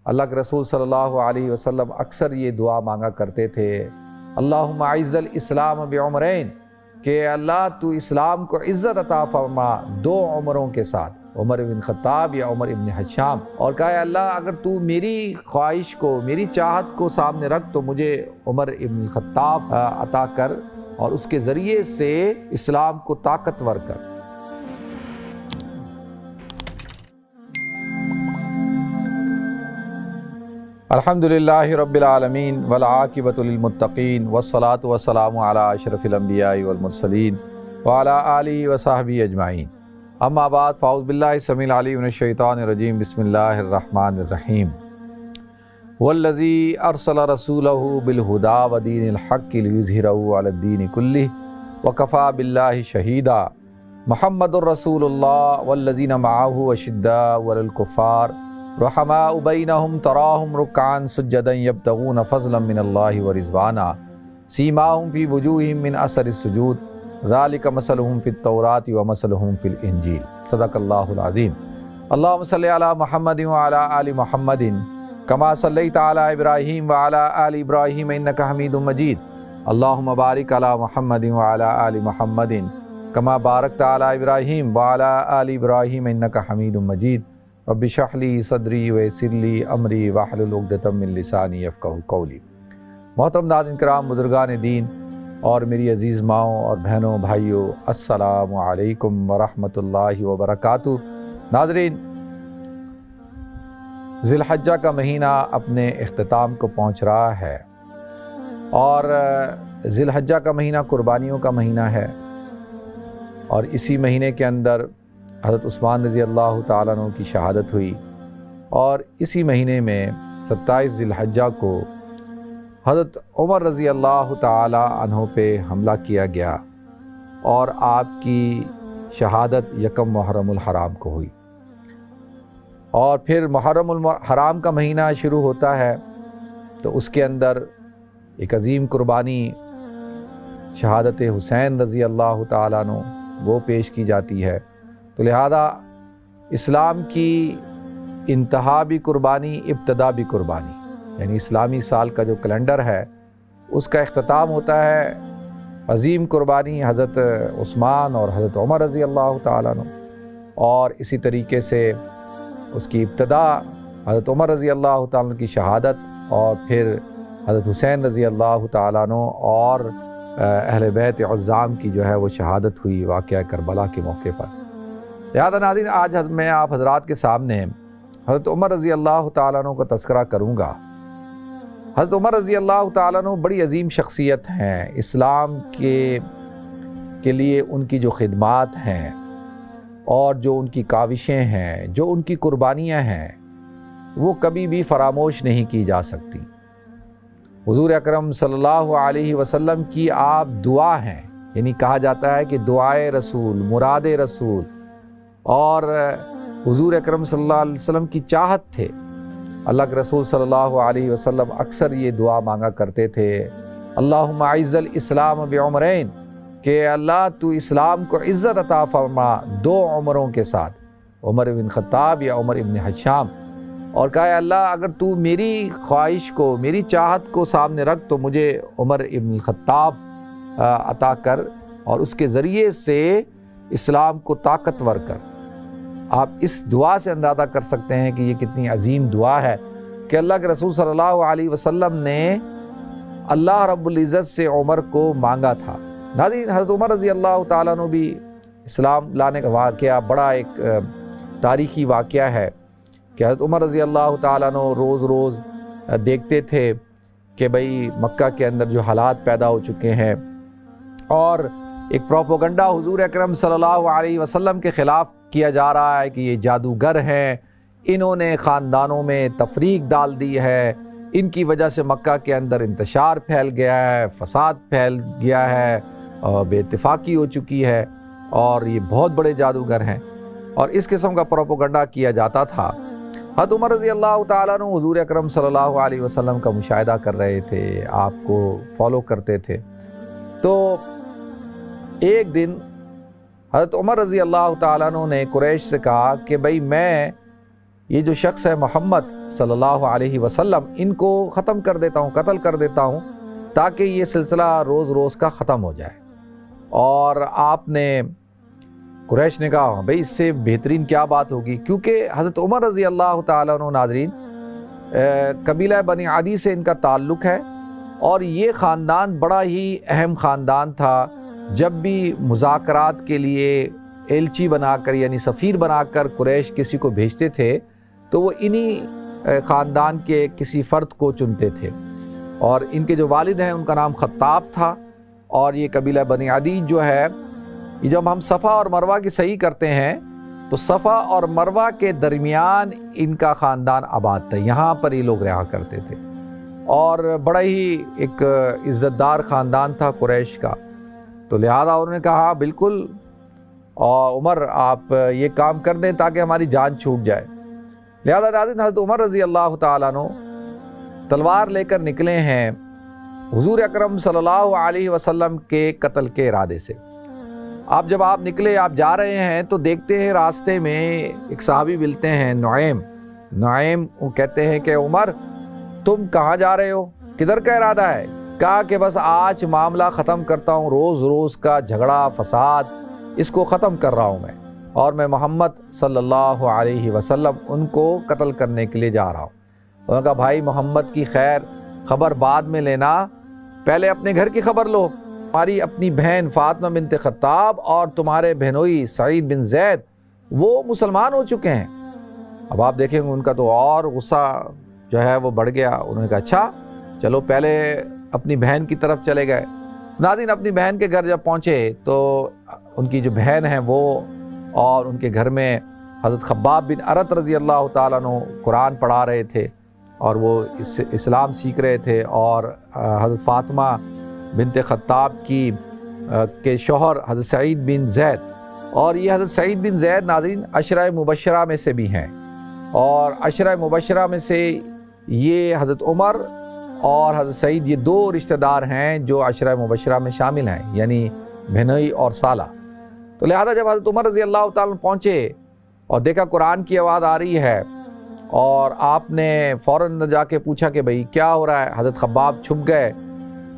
اللہ کے رسول صلی اللہ علیہ وسلم اکثر یہ دعا مانگا کرتے تھے، اللہم اعز الاسلام بعمرین، کہ اللہ تو اسلام کو عزت عطا فرما 2 عمروں کے ساتھ، عمر بن خطاب یا عمر ابن حشام، اور کہا ہے اللہ اگر تو میری خواہش کو، میری چاہت کو سامنے رکھ تو مجھے عمر ابن خطاب عطا کر اور اس کے ذریعے سے اسلام کو طاقتور کر۔ الحمدللہ رب العالمین والعاقبۃ للمتقین والصلاة والسلام علی اشرف الانبیاء والمرسلین وعلی آلہ وصحبہ اجمعین، اما بعد فاعوذ باللہ السمیع العلیم من الشیطان الرجیم، بسم اللہ الرحمن الرحیم۔ والذی ارسل رسولہ بالہدی ودین الحق لیظہرہ علی الدین کلہ وکفی باللہ شہیدا۔ محمد الرسول اللہ والذین معہ اشداء علی الکفار رحماء بینہم تراہم رکعا سجدا یبتغون فضلا من اللہ ورضوانا سیماہم فی وجوہہم من اثر السجود ذالک مثلہم فی التوراۃ ومثلہم فی الانجیل۔ صدق اللہ العظیم۔ اللہم صلی علی محمد وعلی آل محمد کما صلیت علی ابراہیم وعلی آل ابراہیم انک حمید مجید۔ اللہم بارک علی محمد وعلی آل محمد کما بارکت علی ابراہیم وعلی آل ابراہیم انک حمید مجید۔ رب اشرح لی صدری ویسر لی امری واحلل عقدۃ من لسانی یفقہوا قولی۔ محترم ناظرین کرام، بزرگان دین اور میری عزیز ماؤں اور بہنوں بھائیوں، السلام علیکم ورحمۃ اللہ وبرکاتہ۔ ناظرین، ذی الحجہ کا مہینہ اپنے اختتام کو پہنچ رہا ہے اور ذی الحجہ کا مہینہ قربانیوں کا مہینہ ہے، اور اسی مہینے کے اندر حضرت عثمان رضی اللہ تعالیٰ عنہ کی شہادت ہوئی، اور اسی مہینے میں 27 ذی الحجہ کو حضرت عمر رضی اللہ تعالیٰ عنہ پہ حملہ کیا گیا، اور آپ کی شہادت یکم محرم الحرام کو ہوئی۔ اور پھر محرم الحرام کا مہینہ شروع ہوتا ہے تو اس کے اندر ایک عظیم قربانی شہادت حسین رضی اللہ تعالیٰ عنہ وہ پیش کی جاتی ہے۔ تو لہذا اسلام کی انتہا بھی قربانی، ابتدا بھی قربانی، یعنی اسلامی سال کا جو کیلنڈر ہے اس کا اختتام ہوتا ہے عظیم قربانی حضرت عثمان اور حضرت عمر رضی اللہ تعالیٰ عنہ، اور اسی طریقے سے اس کی ابتدا حضرت عمر رضی اللہ تعالیٰ عنہ کی شہادت، اور پھر حضرت حسین رضی اللہ تعالیٰ عنہ اور اہل بیت عظام کی جو ہے وہ شہادت ہوئی واقعہ کربلا کے موقع پر۔ لہذا ناظرین، آج میں آپ حضرات کے سامنے حضرت عمر رضی اللہ تعالیٰ عنہ کا تذکرہ کروں گا۔ حضرت عمر رضی اللہ تعالیٰ عنہ بڑی عظیم شخصیت ہیں، اسلام کے لیے ان کی جو خدمات ہیں اور جو ان کی کاوشیں ہیں، جو ان کی قربانیاں ہیں، وہ کبھی بھی فراموش نہیں کی جا سکتی۔ حضور اکرم صلی اللہ علیہ وسلم کی آپ دعا ہیں، یعنی کہا جاتا ہے کہ دعائے رسول، مراد رسول، اور حضور اکرم صلی اللہ علیہ وسلم کی چاہت تھے۔ اللہ کے رسول صلی اللہ علیہ وسلم اکثر یہ دعا مانگا کرتے تھے، اللہم اعز الاسلام بعمرین، کہ اللہ تو اسلام کو عزت عطا فرما 2 عمروں کے ساتھ، عمر بن خطاب یا عمر ابن حشام، اور کہا ہے اللہ اگر تو میری خواہش کو، میری چاہت کو سامنے رکھ تو مجھے عمر ابن خطاب عطا کر اور اس کے ذریعے سے اسلام کو طاقتور کر۔ آپ اس دعا سے اندازہ کر سکتے ہیں کہ یہ کتنی عظیم دعا ہے کہ اللہ کے رسول صلی اللہ علیہ وسلم نے اللہ رب العزت سے عمر کو مانگا تھا۔ ناظرین، حضرت عمر رضی اللہ تعالیٰ عنہ بھی اسلام لانے کا واقعہ بڑا ایک تاریخی واقعہ ہے کہ حضرت عمر رضی اللہ تعالیٰ عنہ روز روز دیکھتے تھے کہ بھئی مکہ کے اندر جو حالات پیدا ہو چکے ہیں، اور ایک پروپیگنڈا حضور اکرم صلی اللہ علیہ وسلم کے خلاف کیا جا رہا ہے کہ یہ جادوگر ہیں، انہوں نے خاندانوں میں تفریق ڈال دی ہے، ان کی وجہ سے مکہ کے اندر انتشار پھیل گیا ہے، فساد پھیل گیا ہے، اور بے اتفاقی ہو چکی ہے، اور یہ بہت بڑے جادوگر ہیں، اور اس قسم کا پروپیگنڈا کیا جاتا تھا۔ حضرت عمر رضی اللہ تعالیٰ عنہ حضور اکرم صلی اللہ علیہ وسلم کا مشاہدہ کر رہے تھے، آپ کو فالو کرتے تھے۔ تو ایک دن حضرت عمر رضی اللہ تعالیٰ عنہ نے قریش سے کہا کہ بھئی میں یہ جو شخص ہے محمد صلی اللہ علیہ وسلم، ان کو ختم کر دیتا ہوں، قتل کر دیتا ہوں، تاکہ یہ سلسلہ روز روز کا ختم ہو جائے۔ اور آپ نے قریش نے کہا بھئی اس سے بہترین کیا بات ہوگی، کیونکہ حضرت عمر رضی اللہ تعالیٰ عنہ ناظرین قبیلہ بنی عدی سے ان کا تعلق ہے، اور یہ خاندان بڑا ہی اہم خاندان تھا۔ جب بھی مذاکرات کے لیے ایلچی بنا کر یعنی سفیر بنا کر قریش کسی کو بھیجتے تھے تو وہ انہی خاندان کے کسی فرد کو چنتے تھے، اور ان کے جو والد ہیں ان کا نام خطاب تھا، اور یہ قبیلہ بنی عدی جو ہے، یہ جب ہم صفا اور مروہ کی صحیح کرتے ہیں تو صفا اور مروہ کے درمیان ان کا خاندان آباد تھا، یہاں پر یہ لوگ رہا کرتے تھے، اور بڑا ہی ایک عزت دار خاندان تھا قریش کا۔ تو لہذا انہوں نے کہا بالکل عمر آپ یہ کام کر دیں تاکہ ہماری جان چھوٹ جائے۔ لہذا ناظرین حضرت عمر رضی اللہ تعالیٰ عنہ تلوار لے کر نکلے ہیں حضور اکرم صلی اللہ علیہ وسلم کے قتل کے ارادے سے۔ جب آپ نکلے، آپ جا رہے ہیں تو دیکھتے ہیں راستے میں ایک صحابی ملتے ہیں نعیم، وہ کہتے ہیں کہ عمر تم کہاں جا رہے ہو، کدھر کا ارادہ ہے؟ کہا کہ بس آج معاملہ ختم کرتا ہوں، روز روز کا جھگڑا فساد اس کو ختم کر رہا ہوں میں، اور میں محمد صلی اللہ علیہ وسلم ان کو قتل کرنے کے لیے جا رہا ہوں۔ انہوں نے کہا بھائی محمد کی خیر خبر بعد میں لینا، پہلے اپنے گھر کی خبر لو، ہماری اپنی بہن فاطمہ بنت خطاب اور تمہارے بہنوئی سعید بن زید وہ مسلمان ہو چکے ہیں۔ اب آپ دیکھیں ان کا تو اور غصہ جو ہے وہ بڑھ گیا۔ انہوں نے کہا اچھا چلو پہلے اپنی بہن کی طرف چلے گئے۔ ناظرین اپنی بہن کے گھر جب پہنچے تو ان کی جو بہن ہیں وہ اور ان کے گھر میں حضرت خباب بن ارت رضی اللہ تعالیٰ عنہ قرآن پڑھا رہے تھے، اور وہ اسلام سیکھ رہے تھے، اور حضرت فاطمہ بنت خطاب کے شوہر حضرت سعید بن زید، اور یہ حضرت سعید بن زید ناظرین عشرہ مبشرہ میں سے بھی ہیں، اور عشرہ مبشرہ میں سے یہ حضرت عمر اور حضرت سعید یہ دو رشتہ دار ہیں جو عشرہ مبشرہ میں شامل ہیں، یعنی بہنوئی اور سالہ۔ تو لہذا جب حضرت عمر رضی اللہ تعالیٰ پہنچے اور دیکھا قرآن کی آواز آ رہی ہے، اور آپ نے فوراً جا کے پوچھا کہ بھئی کیا ہو رہا ہے؟ حضرت خباب چھپ گئے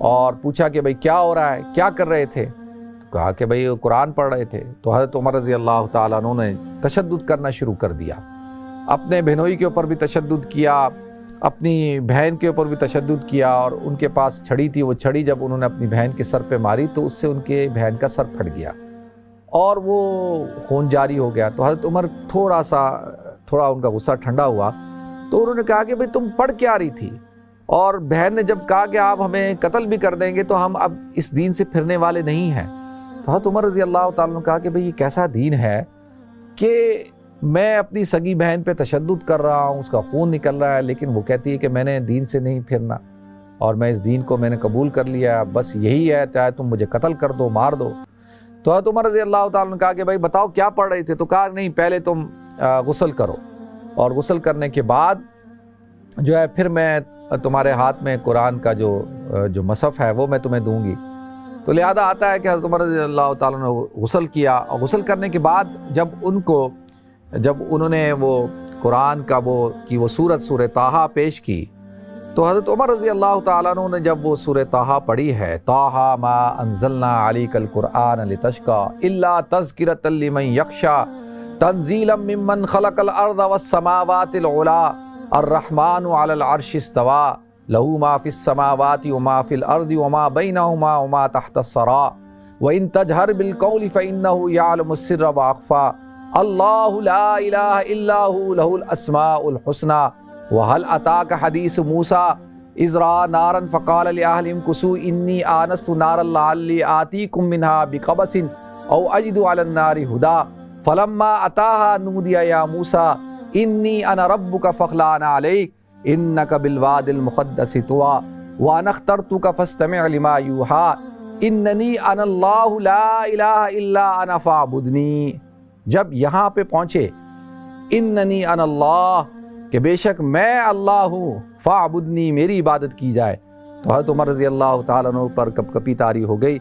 اور پوچھا کہ بھئی کیا ہو رہا ہے، کیا کر رہے تھے؟ تو کہا کہ بھئی وہ قرآن پڑھ رہے تھے۔ تو حضرت عمر رضی اللہ تعالیٰ عنہ نے تشدد کرنا شروع کر دیا، اپنے بہنوئی کے اوپر بھی تشدد کیا، اپنی بہن کے اوپر بھی تشدد کیا، اور ان کے پاس چھڑی تھی، وہ چھڑی جب انہوں نے اپنی بہن کے سر پہ ماری تو اس سے ان کے بہن کا سر پھٹ گیا اور وہ خون جاری ہو گیا۔ تو حضرت عمر تھوڑا ان کا غصہ ٹھنڈا ہوا، تو انہوں نے کہا کہ بھئی تم پڑھ کیا رہی تھی؟ اور بہن نے جب کہا کہ آپ ہمیں قتل بھی کر دیں گے تو ہم اب اس دین سے پھرنے والے نہیں ہیں۔ تو حضرت عمر رضی اللہ تعالیٰ نے کہا کہ بھئی یہ کیسا دین ہے کہ میں اپنی سگی بہن پہ تشدد کر رہا ہوں، اس کا خون نکل رہا ہے، لیکن وہ کہتی ہے کہ میں نے دین سے نہیں پھرنا، اور میں اس دین کو میں نے قبول کر لیا، بس یہی ہے، چاہے تم مجھے قتل کر دو، مار دو۔ تو حضرت عمر رضی اللہ تعالیٰ نے کہا کہ بھائی بتاؤ کیا پڑھ رہے تھے؟ تو کہا نہیں پہلے تم غسل کرو، اور غسل کرنے کے بعد جو ہے پھر میں تمہارے ہاتھ میں قرآن کا جو مصحف ہے وہ میں تمہیں دوں گی۔ تو لہذا آتا ہے کہ حضرت عمر رضی اللہ تعالیٰ نے غسل کیا، اور غسل کرنے کے بعد جب انہوں نے وہ قرآن کا وہ سورہ طٰہٰ پیش کی، تو حضرت عمر رضی اللہ تعالیٰ عنہ نے جب وہ سورہ طٰہٰ پڑھی ہے، طٰہٰ ما انزلنا علیک القرآن لتشقیٰ الا تذکرۃ لمن یخشیٰ تنزیلا ممن خلق الارض والسماوات العلیٰ الرحمن علی العرش استویٰ لہ ما فی السماوات وما فی الارض وما بینہما وما تحت الثریٰ وان تجہر بالقول فانہ یعلم السر واخفیٰ اللہ لا الہ الا ہو لہ الاسماء الحسنی وَهَلْ أَتَاكَ حَدِيثُ مُوسَىٰ إِذْ رَأَىٰ نَارًا فَقَالَ لِأَهْلِهِمْ كُثُوا إِنِّي آنَسْتُ نَارًا لَعَلِّي آتِيكُم مِّنْهَا بِقَبَسٍ أَوْ أَجِدُ عَلَى النَّارِ هُدًى فَلَمَّا أَتَاهَا نُودِيَ يَا مُوسَىٰ إِنِّي أَنَا رَبُّكَ فَاخْلَعْ عَلَيْكَ إِنَّكَ بِالْوَادِ الْمُقَدَّسِ طُوًى وَأَنَا اخْتَرْتُكَ فَاسْتَمِعْ لِمَا يُوحَىٰ إِنَّنِي أَنَا اللَّهُ لَا إِلَٰهَ إِلَّا أَنَا فَاعْبُدْنِي۔ جب یہاں پہ پہنچے إِنَّنِي أَنَا اللَّهُ کہ بے شک میں اللہ ہوں، فاعبدنی میری عبادت کی جائے، تو حضرت عمر رضی اللہ تعالیٰ عنہ پر کپ کپی طاری ہو گئی،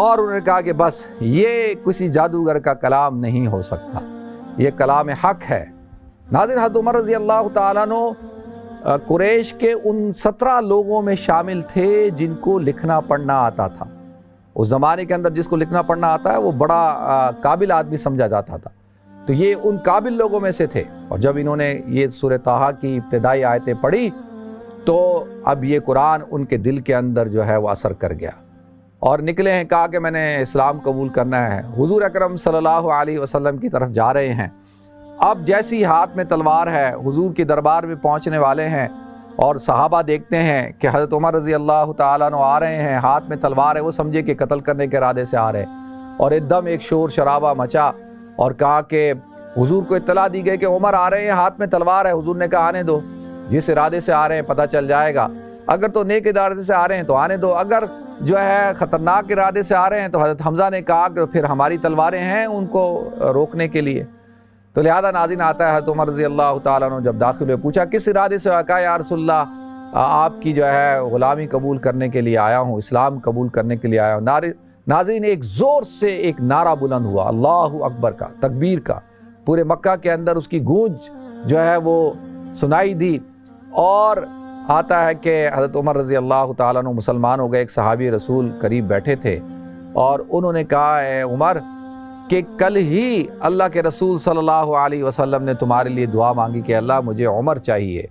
اور انہوں نے کہا کہ بس یہ کسی جادوگر کا کلام نہیں ہو سکتا، یہ کلام حق ہے، ناظرین، حضرت عمر رضی اللہ تعالیٰ عنہ قریش کے ان 17 لوگوں میں شامل تھے جن کو لکھنا پڑھنا آتا تھا۔ اس زمانے کے اندر جس کو لکھنا پڑھنا آتا ہے وہ بڑا قابل آدمی سمجھا جاتا تھا، تو یہ ان قابل لوگوں میں سے تھے۔ اور جب انہوں نے یہ سورہ طٰہٰ کی ابتدائی آیتیں پڑھی تو اب یہ قرآن ان کے دل کے اندر جو ہے وہ اثر کر گیا اور نکلے ہیں، کہا کہ میں نے اسلام قبول کرنا ہے، حضور اکرم صلی اللہ علیہ وسلم کی طرف جا رہے ہیں۔ اب جیسی ہاتھ میں تلوار ہے، حضور کے دربار میں پہنچنے والے ہیں اور صحابہ دیکھتے ہیں کہ حضرت عمر رضی اللہ تعالیٰ عنہ آ رہے ہیں، ہاتھ میں تلوار ہے، وہ سمجھے کہ قتل کرنے کے ارادے سے آ رہے ہیں، اور ایک دم ایک شور شرابہ مچا اور کہا کہ حضور کو اطلاع دی گئی کہ عمر آ رہے ہیں، ہاتھ میں تلوار ہے۔ حضور نے کہا آنے دو، جس ارادے سے آ رہے ہیں پتہ چل جائے گا، اگر تو نیک ارادے سے آ رہے ہیں تو آنے دو، اگر جو ہے خطرناک ارادے سے آ رہے ہیں تو حضرت حمزہ نے کہا کہ پھر ہماری تلواریں ہیں ان کو روکنے کے لیے۔ تو لہذا ناظرین آتا ہے حضرت عمر رضی اللہ تعالیٰ عنہ جب داخل ہوئے، پوچھا کس ارادے سے؟ کہا یا رسول اللہ آپ کی جو ہے غلامی قبول کرنے کے لیے آیا ہوں، اسلام قبول کرنے کے لیے آیا ہوں۔ ناظرین ایک زور سے ایک نعرہ بلند ہوا اللہ اکبر کا، تکبیر کا، پورے مکہ کے اندر اس کی گونج جو ہے وہ سنائی دی، اور آتا ہے کہ حضرت عمر رضی اللہ تعالیٰ عنہ مسلمان ہو گئے۔ ایک صحابی رسول قریب بیٹھے تھے اور انہوں نے کہا اے عمر کہ کل ہی اللہ کے رسول صلی اللہ علیہ وسلم نے تمہارے لیے دعا مانگی کہ اللہ مجھے عمر چاہیے،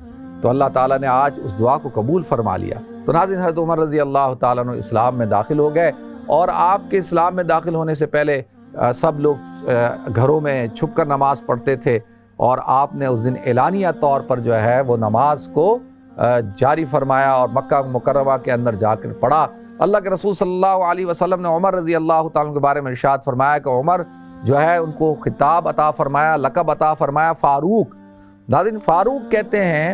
تو اللہ تعالیٰ نے آج اس دعا کو قبول فرما لیا۔ تو ناظرین حضرت عمر رضی اللہ تعالیٰ عنہ اسلام میں داخل ہو گئے، اور آپ کے اسلام میں داخل ہونے سے پہلے سب لوگ گھروں میں چھپ کر نماز پڑھتے تھے، اور آپ نے اس دن اعلانیہ طور پر جو ہے وہ نماز کو جاری فرمایا اور مکہ مکرمہ کے اندر جا کر پڑھا۔ اللہ کے رسول صلی اللہ علیہ وسلم نے عمر رضی اللہ تعالیٰ کے بارے میں ارشاد فرمایا کہ عمر جو ہے ان کو خطاب عطا فرمایا، لقب عطا فرمایا فاروق۔ ناظرین فاروق کہتے ہیں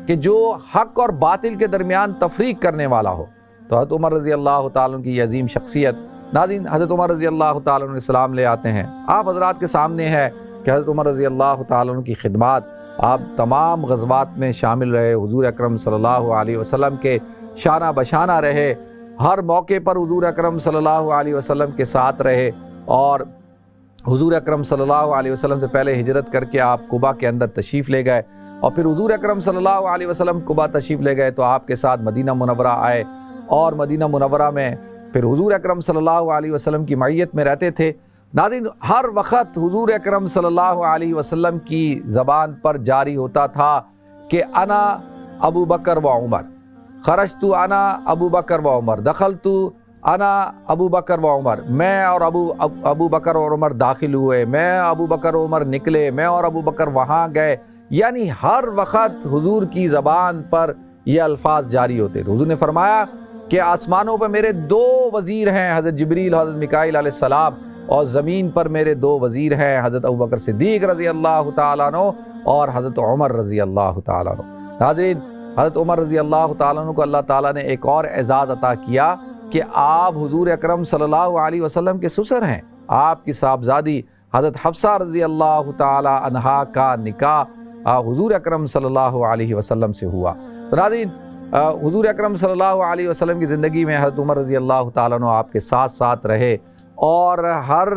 کہ جو حق اور باطل کے درمیان تفریق کرنے والا ہو، تو حضرت عمر رضی اللہ تعالیٰ کی یہ عظیم شخصیت۔ ناظرین حضرت عمر رضی اللہ تعالیٰ عنہ اسلام لے آتے ہیں، آپ حضرات کے سامنے ہے کہ حضرت عمر رضی اللہ تعالیٰ عنہ کی خدمات، آپ تمام غزوات میں شامل رہے، حضور اکرم صلی اللہ علیہ وسلم کے شانہ بشانہ رہے، ہر موقع پر حضور اکرم صلی اللہ علیہ وسلم کے ساتھ رہے، اور حضور اکرم صلی اللہ علیہ وسلم سے پہلے ہجرت کر کے آپ قباء کے اندر تشریف لے گئے، اور پھر حضور اکرم صلی اللہ علیہ وسلم قباء تشریف لے گئے تو آپ کے ساتھ مدینہ منورہ آئے، اور مدینہ منورہ میں پھر حضور اکرم صلی اللہ علیہ وسلم کی معیت میں رہتے تھے۔ ناظرین ہر وقت حضور اکرم صلی اللہ علیہ وسلم کی زبان پر جاری ہوتا تھا کہ انا ابو بکر و عمر، خرجت انا ابو بکر و عمر، دخلت انا ابو بکر و عمر، میں اور ابو بکر اور عمر داخل ہوئے، میں ابو بکر و عمر نکلے، میں اور ابو بکر وہاں گئے۔ یعنی ہر وقت حضور کی زبان پر یہ الفاظ جاری ہوتے تھے۔ حضور نے فرمایا کہ آسمانوں پر میرے 2 وزیر ہیں، حضرت جبریل حضرت میکائیل علیہ السلام، اور زمین پر میرے 2 وزیر ہیں، حضرت ابوبکر صدیق رضی اللہ تعالیٰ عنہ اور حضرت عمر رضی اللہ تعالیٰ عنہ۔ ناظرین حضرت عمر رضی اللہ تعالیٰ عنہ کو اللہ تعالیٰ نے ایک اور اعزاز عطا کیا کہ آپ حضور اکرم صلی اللہ علیہ وسلم کے سسر ہیں۔ آپ کی صاحبزادی حضرت حفصہ رضی اللہ تعالیٰ عنہا کا نکاح حضور اکرم صلی اللہ علیہ وسلم سے ہوا۔ ناظرین حضور اکرم صلی اللہ علیہ وسلم کی زندگی میں حضرت عمر رضی اللہ تعالیٰ عنہ آپ کے ساتھ ساتھ رہے، اور ہر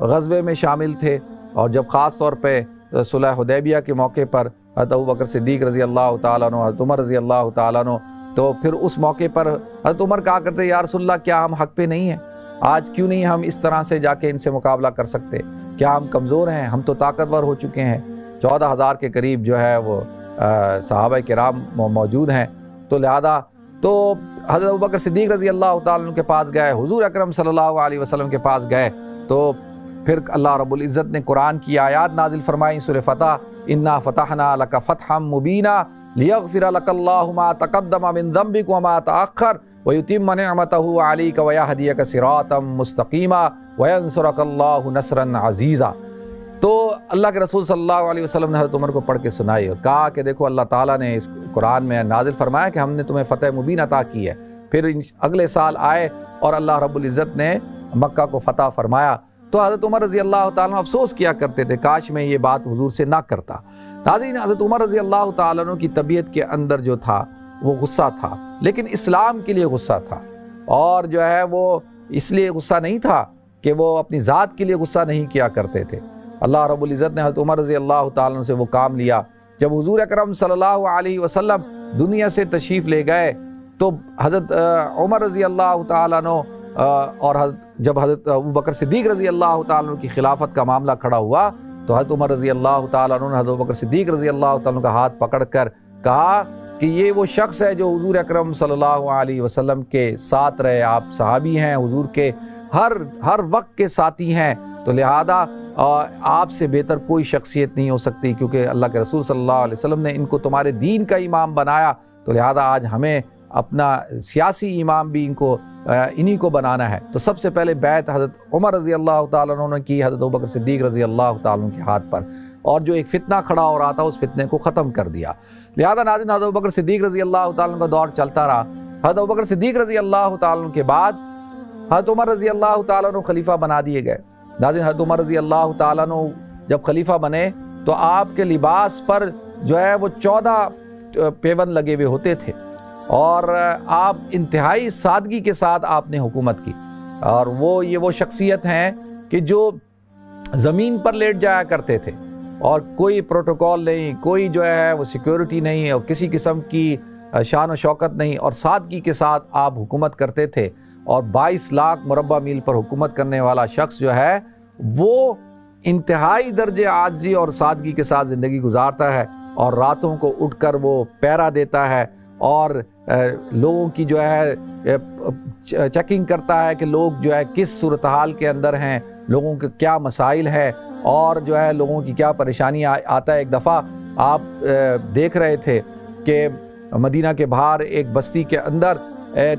غزوے میں شامل تھے، اور جب خاص طور پہ صلح حدیبیہ کے موقع پر حضرت ابوبکر صدیق رضی اللہ تعالیٰ عنہ، حضرت عمر رضی اللہ تعالیٰ عنہ، تو پھر اس موقع پر حضرت عمر کہا کرتے یا رسول اللہ کیا ہم حق پہ نہیں ہیں؟ آج کیوں نہیں ہم اس طرح سے جا کے ان سے مقابلہ کر سکتے؟ کیا ہم کمزور ہیں؟ ہم تو طاقتور ہو چکے ہیں، 14,000 کے قریب جو ہے وہ صحابہ کرام موجود ہیں۔ تو لہذا تو حضرت ابوبکر صدیق رضی اللہ تعالیٰ عنہ کے پاس گئے، حضور اکرم صلی اللہ علیہ وسلم کے پاس گئے، تو پھر اللہ رب العزت نے قرآن کی آیات نازل فرمائی، سورہ فتح، انا فتحنا لک فتحا مبینا لیغفر لک اللہ ما تقدم من ذنبک وما تأخر ویتم نعمتہ علیک ویہدیک صراطا مستقیما وینصرک اللہ نصرا عزیزا۔ تو اللہ کے رسول صلی اللہ علیہ وسلم نے حضرت عمر کو پڑھ کے سنائی اور کہا کہ دیکھو اللہ تعالیٰ نے اس قرآن میں نازل فرمایا کہ ہم نے تمہیں فتح مبین عطا کی ہے۔ پھر اگلے سال آئے اور اللہ رب العزت نے مکہ کو فتح فرمایا، تو حضرت عمر رضی اللہ تعالیٰ عنہ افسوس کیا کرتے تھے کاش میں یہ بات حضور سے نہ کرتا۔ ناظرین حضرت عمر رضی اللہ تعالیٰ عنہ کی طبیعت کے اندر جو تھا وہ غصہ تھا، لیکن اسلام کے لیے غصہ تھا، اور جو ہے وہ اس لیے غصہ نہیں تھا کہ وہ اپنی ذات کے لیے غصہ نہیں کیا کرتے تھے۔ اللہ رب العزت نے حضرت عمر رضی اللہ تعالیٰ عنہ سے وہ کام لیا۔ جب حضور اکرم صلی اللہ علیہ وسلم دنیا سے تشریف لے گئے تو حضرت عمر رضی اللہ تعالیٰ عنہ اور جب حضرت ابوبکر صدیق رضی اللہ تعالیٰ عنہ کی خلافت کا معاملہ کھڑا ہوا تو حضرت عمر رضی اللہ تعالیٰ عنہ نے حضرت ابوبکر صدیق رضی اللہ تعالیٰ عنہ کا ہاتھ پکڑ کر کہا کہ یہ وہ شخص ہے جو حضور اکرم صلی اللہ علیہ وسلم کے ساتھ رہے، آپ صحابی ہیں، حضور کے ہر وقت کے ساتھی ہیں، تو لہذا آپ سے بہتر کوئی شخصیت نہیں ہو سکتی، کیونکہ اللہ کے رسول صلی اللہ علیہ وسلم نے ان کو تمہارے دین کا امام بنایا، تو لہذا آج ہمیں اپنا سیاسی امام بھی انہی کو بنانا ہے۔ تو سب سے پہلے بیعت حضرت عمر رضی اللہ تعالیٰ عنہ نے کی حضرت ابوبکر صدیق رضی اللہ تعالیٰ عنہ کے ہاتھ پر، اور جو ایک فتنہ کھڑا ہو رہا تھا اس فتنے کو ختم کر دیا۔ لہذا ناظرین حضرت ابوبکر صدیق رضی اللہ تعالیٰ عنہ کا دور چلتا رہا۔ حضرت ابوبکر صدیق رضی اللہ تعالیٰ عنہ کے بعد حضرت عمر رضی اللہ تعالیٰ عنہ خلیفہ بنا دیے گئے۔ ناظرین حضرت عمر رضی اللہ تعالیٰ عنہ جب خلیفہ بنے تو آپ کے لباس پر جو ہے وہ 14 پیون لگے ہوئے ہوتے تھے، اور آپ انتہائی سادگی کے ساتھ آپ نے حکومت کی، اور یہ وہ شخصیت ہیں کہ جو زمین پر لیٹ جایا کرتے تھے، اور کوئی پروٹوکول نہیں، کوئی جو ہے وہ سیکیورٹی نہیں، اور کسی قسم کی شان و شوکت نہیں، اور سادگی کے ساتھ آپ حکومت کرتے تھے۔ اور 22 لاکھ مربع میل پر حکومت کرنے والا شخص جو ہے وہ انتہائی درجے عاجزی اور سادگی کے ساتھ زندگی گزارتا ہے، اور راتوں کو اٹھ کر وہ پہرا دیتا ہے، اور لوگوں کی جو ہے چیکنگ کرتا ہے کہ لوگ جو ہے کس صورتحال کے اندر ہیں، لوگوں کے کیا مسائل ہیں، اور جو ہے لوگوں کی کیا پریشانی آتا ہے۔ ایک دفعہ آپ دیکھ رہے تھے کہ مدینہ کے باہر ایک بستی کے اندر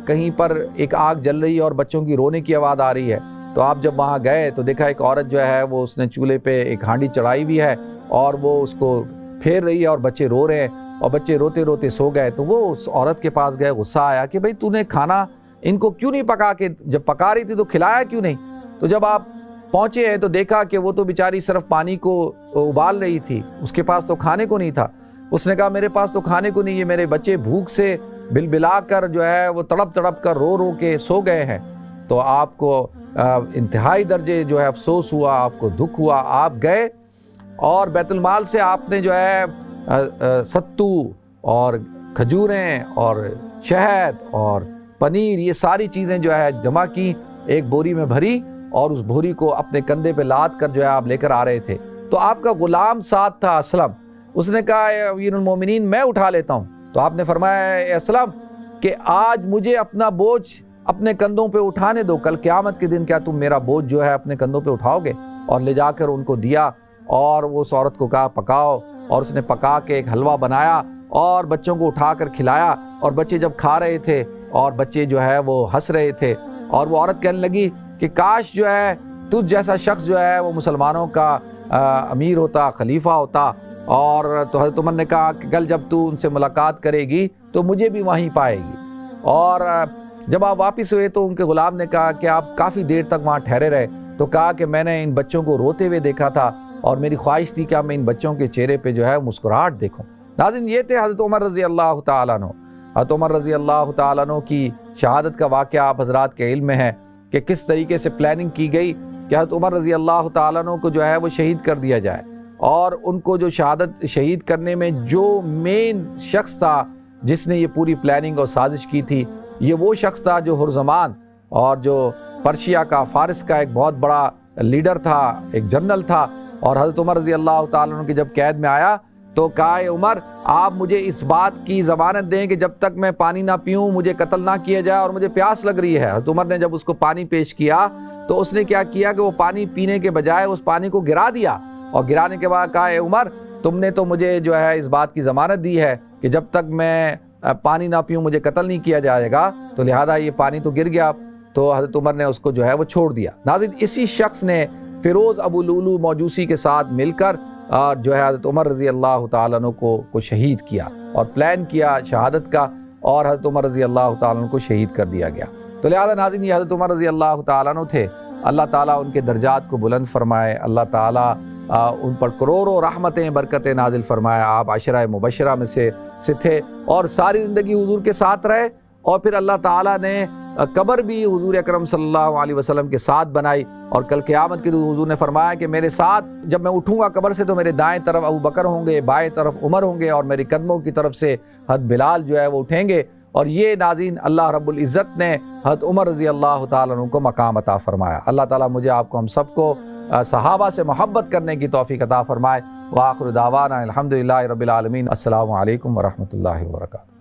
کہیں پر ایک آگ جل رہی ہے اور بچوں کی رونے کی آواز آ رہی ہے، تو آپ جب وہاں گئے تو دیکھا ایک عورت جو ہے وہ اس نے چولہے پہ ایک ہانڈی چڑھائی ہوئی ہے، اور وہ اس کو پھیر رہی ہے، اور بچے رو رہے ہیں، اور بچے روتے روتے سو گئے۔ تو وہ اس عورت کے پاس گئے، غصہ آیا کہ بھئی تو نے کھانا ان کو کیوں نہیں پکا کے، جب پکا رہی تھی تو کھلایا کیوں نہیں؟ تو جب آپ پہنچے ہیں تو دیکھا کہ وہ تو بیچاری صرف پانی کو ابال رہی تھی، اس کے پاس تو کھانے کو نہیں تھا۔ اس نے کہا میرے پاس تو کھانے کو نہیں ہے، میرے بچے بھوک سے بلبلا کر جو ہے وہ تڑپ تڑپ کر رو رو کے سو گئے ہیں۔ تو آپ کو انتہائی درجے جو ہے افسوس ہوا، آپ کو دکھ ہوا، آپ گئے اور بیت المال سے آپ نے جو ہے ستو اور کھجوریں اور شہد اور پنیر، یہ ساری چیزیں جو ہے جمع کی، ایک بوری میں بھری، اور اس بوری کو اپنے کندھے پہ لاد کر جو ہے آپ لے کر آ رہے تھے۔ تو آپ کا غلام ساتھ تھا اسلم، اس نے کہا اے امیر المومنین میں اٹھا لیتا ہوں۔ تو آپ نے فرمایا اے اسلم کہ آج مجھے اپنا بوجھ اپنے کندھوں پہ اٹھانے دو، کل قیامت کے دن کیا تم میرا بوجھ جو ہے اپنے کندھوں پہ اٹھاؤ گے؟ اور لے جا کر ان کو دیا، اور وہ اس عورت کو کہا پکاؤ، اور اس نے پکا کے ایک حلوہ بنایا اور بچوں کو اٹھا کر کھلایا، اور بچے جب کھا رہے تھے اور بچے جو ہے وہ ہنس رہے تھے، اور وہ عورت کہنے لگی کہ کاش جو ہے تجھ جیسا شخص جو ہے وہ مسلمانوں کا امیر ہوتا، خلیفہ ہوتا۔ اور تو حضرت عمر نے کہا کہ کل جب تو ان سے ملاقات کرے گی تو مجھے بھی وہیں پائے گی۔ اور جب آپ واپس ہوئے تو ان کے غلام نے کہا کہ آپ کافی دیر تک وہاں ٹھہرے رہے، تو کہا کہ میں نے ان بچوں کو روتے ہوئے دیکھا تھا، اور میری خواہش تھی کہ میں ان بچوں کے چہرے پہ جو ہے مسکراہٹ دیکھوں۔ ناظرین یہ تھے حضرت عمر رضی اللہ تعالیٰ عنہ۔ حضرت عمر رضی اللہ تعالیٰ عنہ کی شہادت کا واقعہ آپ حضرات کے علم میں ہے کہ کس طریقے سے پلاننگ کی گئی کہ حضرت عمر رضی اللہ تعالیٰ عنہ کو جو ہے وہ شہید کر دیا جائے، اور ان کو جو شہید کرنے میں جو مین شخص تھا جس نے یہ پوری پلاننگ اور سازش کی تھی، یہ وہ شخص تھا جو ہرزمان اور جو پرشیا کا، فارس کا ایک بہت بڑا لیڈر تھا، ایک جنرل تھا۔ اور حضرت عمر رضی اللہ تعالیٰ عنہ کی جب قید میں آیا تو کہا اے عمر آپ مجھے اس بات کی ضمانت دیں کہ جب تک میں پانی نہ پیوں مجھے قتل نہ کیا جائے، اور مجھے پیاس لگ رہی ہے۔ حضرت عمر نے جب اس کو پانی پیش کیا تو اس نے کیا کیا کہ وہ پانی پینے کے بجائے اس پانی کو گرا دیا، اور گرانے کے بعد کہا اے عمر تم نے تو مجھے جو ہے اس بات کی ضمانت دی ہے کہ جب تک میں پانی نہ پیوں مجھے قتل نہیں کیا جائے گا، تو لہذا یہ پانی تو گر گیا۔ تو حضرت عمر نے اس کو جو ہے وہ چھوڑ دیا۔ ناظرین اسی شخص نے فیروز ابو لولو موجوسی کے ساتھ مل کر جو ہے حضرت عمر رضی اللہ تعالیٰ عنہ کو شہید کیا، اور پلان کیا شہادت کا، اور حضرت عمر رضی اللہ تعالیٰ عنہ کو شہید کر دیا گیا۔ تو لہذا ناظرین یہ حضرت عمر رضی اللہ تعالیٰ عنہ تھے، اللہ تعالیٰ ان کے درجات کو بلند فرمائے، اللہ تعالیٰ ان پر کروڑوں رحمتیں برکتیں نازل فرمائے۔ آپ عشرہ مبشرہ میں سے تھے، اور ساری زندگی حضور کے ساتھ رہے، اور پھر اللہ تعالیٰ نے قبر بھی حضور اکرم صلی اللہ علیہ وسلم کے ساتھ بنائی، اور کل قیامت کے دن حضور نے فرمایا کہ میرے ساتھ جب میں اٹھوں گا قبر سے تو میرے دائیں طرف ابو بکر ہوں گے، بائیں طرف عمر ہوں گے، اور میری قدموں کی طرف سے حضرت بلال جو ہے وہ اٹھیں گے۔ اور یہ ناظرین اللہ رب العزت نے حضرت عمر رضی اللہ تعالیٰ عنہ کو مقام عطا فرمایا۔ اللہ تعالیٰ مجھے آپ کو ہم سب کو صحابہ سے محبت کرنے کی توفیق عطا فرمائے۔ وآخر دعوانا الحمدللہ رب العالمین۔ السلام علیکم ورحمۃ اللہ وبرکاتہ۔